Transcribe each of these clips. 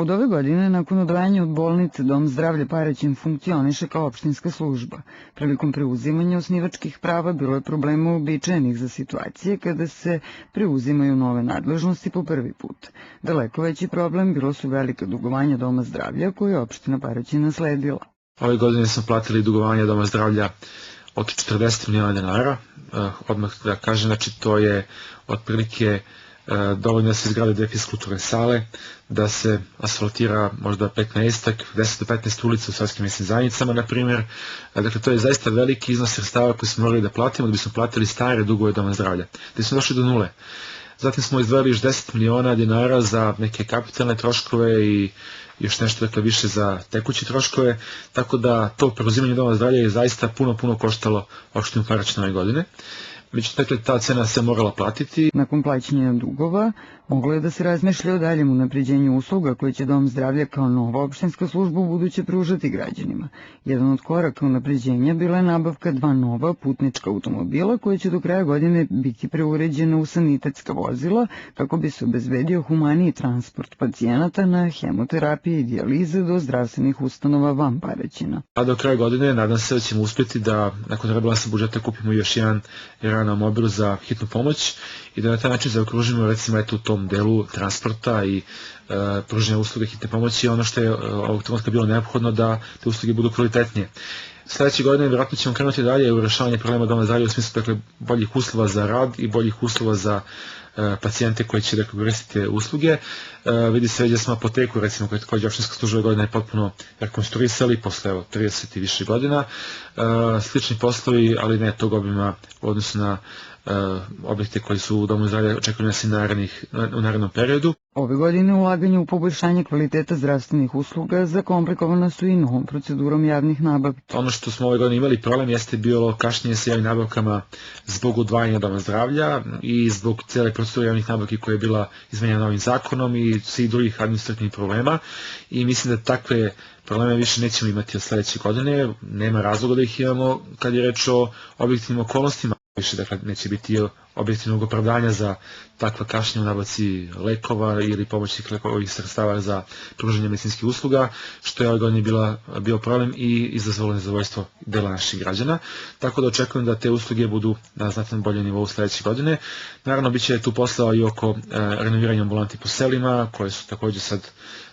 Od ove godine, nakon odvajanja od bolnice, Dom zdravlja Paraćin funkcioniše kao opštinska služba. Prilikom preuzimanja osnivačkih prava bilo je problema uobičajenih za situacije kada se preuzimaju nove nadležnosti po prvi put. Daleko veći problem bilo su velika dugovanja Doma zdravlja koje je opština Paraćin nasledila. Ove godine smo platili dugovanje Doma zdravlja od 40 miliona dinara. Odmah da kažem, znači to je otprilike dovoljno da se izgrade 2 fiskulturne sale, da se asfaltira možda 15, 10 do 15 ulica u seoskim mesnim zajednicama, na primjer. Dakle, to je zaista veliki iznos sredstava koji smo morali da platimo, da bismo platili stare dugove Doma zdravlja, da smo došli do nule. Zatim smo izdvojili još 10 miliona dinara za neke kapitalne troškove i još nešto dakle više za tekuće troškove, tako da to preuzimanje Doma zdravlja je zaista puno koštalo opštinu Paraćin ove godine. Međutim, dakle, ta cena se morala platiti. Nakon plaćanja dugova, moglo je da se razmišlja o daljem unapređenju usluga koje će Dom zdravlja kao nova opštinska služba ubuduće pružati građanima. Jedan od koraka unapređenja bila je nabavka 2 nova putnička automobila koje će do kraja godine biti preuređena u sanitetska vozila kako bi se obezbedio humaniji transport pacijenata na hemoterapije i dijalize do zdravstvenih ustanova van Paraćina. A do kraja godine nadam se da ćemo uspjeti da nakon rebalansa budžeta kupimo još jedan mobil za hitnu pomoć i da na taj način zaokružimo recimo u tom delu transporta i pružanja usluge hitne pomoći ono što je ovog trenutka bilo neophodno da te usluge budu kvalitetnije. Sljedeće godine vjerojatno ćemo krenuti dalje u rešavanje problema Doma zdravlja u smislu dakle, boljih uslova za rad i boljih uslova za pacijente koji će koristiti te usluge. Vidi se već da smo apoteku, recimo, koja je također opštinska služba godine potpuno rekonstruisali posle 30 i više godina. Slični poslovi, ali ne tog obima u odnosu na objekte koji su u Domu zdravlja očekuju nas i u narednom periodu. Ove godine ulaganje u poboljšanje kvaliteta zdravstvenih usluga zakomplikovana su i novom procedurom javnih nabavki. Ono što smo ove godine imali problem jeste bilo kašnjenje sa javnim nabavkama zbog udvajanja Doma zdravlja i zbog cijele procedure javnih nabavki koja je bila izmenjena novim zakonom i svih drugih administrativnih problema i mislim da takve probleme više nećemo imati od sljedeće godine, nema razloga da ih imamo kad je reč o objektivnim okolnostima. Više, dakle, neće biti objektivnog opravdanja za takva kašnjenja u nabavci lekova ili pomoćnih lekovih sredstava za pružanje medicinskih usluga, što je ove godine bio problem i izazvalo nezadovoljstvo dela naših građana. Tako da očekujem da te usluge budu na znatno boljem nivou sljedeće godine. Naravno, bit će tu posla i oko renoviranja ambulanti po selima, koje su također sad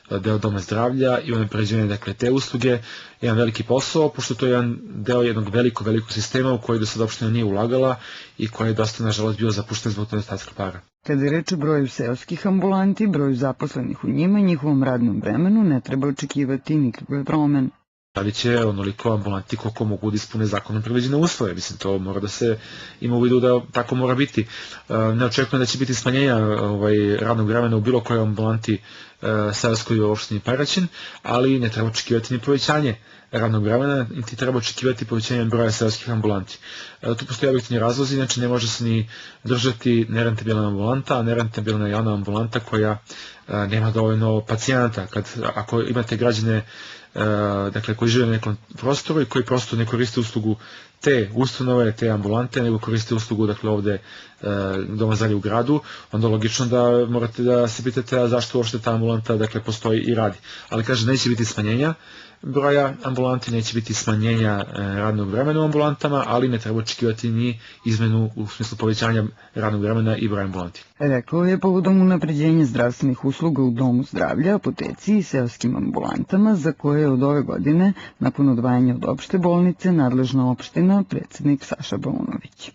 deo Doma zdravlja i unapređenje dakle te usluge, jedan veliki posao, pošto to je jedan deo jednog velikog sistema u koji do sada opština nije ulagala i koji je dosta nažalost bio zapušten zbog nedostatka para. Kada je reč o broju seoskih ambulanti, broju zaposlenih u njima i njihovom radnom vremenu, ne treba očekivati nikakve promene. Radit će onoliko ambulanti koliko mogu da ispune zakonom predviđene uslove. Mislim, to mora da se ima u vidu da tako mora biti. Ne očekujem da će biti smanjenja radnog vremena u bilo kojoj ambulanti seoskoj u opštini Paraćin, ali ne treba očekivati ni povećanje radnog vremena, niti treba očekivati povećanje broja seoskih ambulanti. Tu postoje objektivni razlozi, znači ne može se ni držati nerentabilna ambulanta, a nerentabilna je ona ambulanta koja nema dovoljno pacijenata. Ako imate građane dakle, koji žive na nekom prostoru i koji prosto ne koriste uslugu te ustanove, te ambulante, nego koriste uslugu dakle, ovde Doma zdravlja u gradu, onda logično da morate da se pitate zašto uopšte ta ambulanta dakle, postoji i radi. Ali kaže, neće biti smanjenja broja ambulanti, neće biti smanjenja radnog vremena u ambulantama, ali ne treba očekivati ni izmenu u smislu povećanja radnog vremena i broja ambulanti. Rekao je povodom unapređenja zdravstvenih usluga u Domu zdravlja, apoteci i seoskim ambulantama, za koje je od ove godine, nakon odvajanja od opšte bolnice, nadležna opština, predsednik Saša Baunović.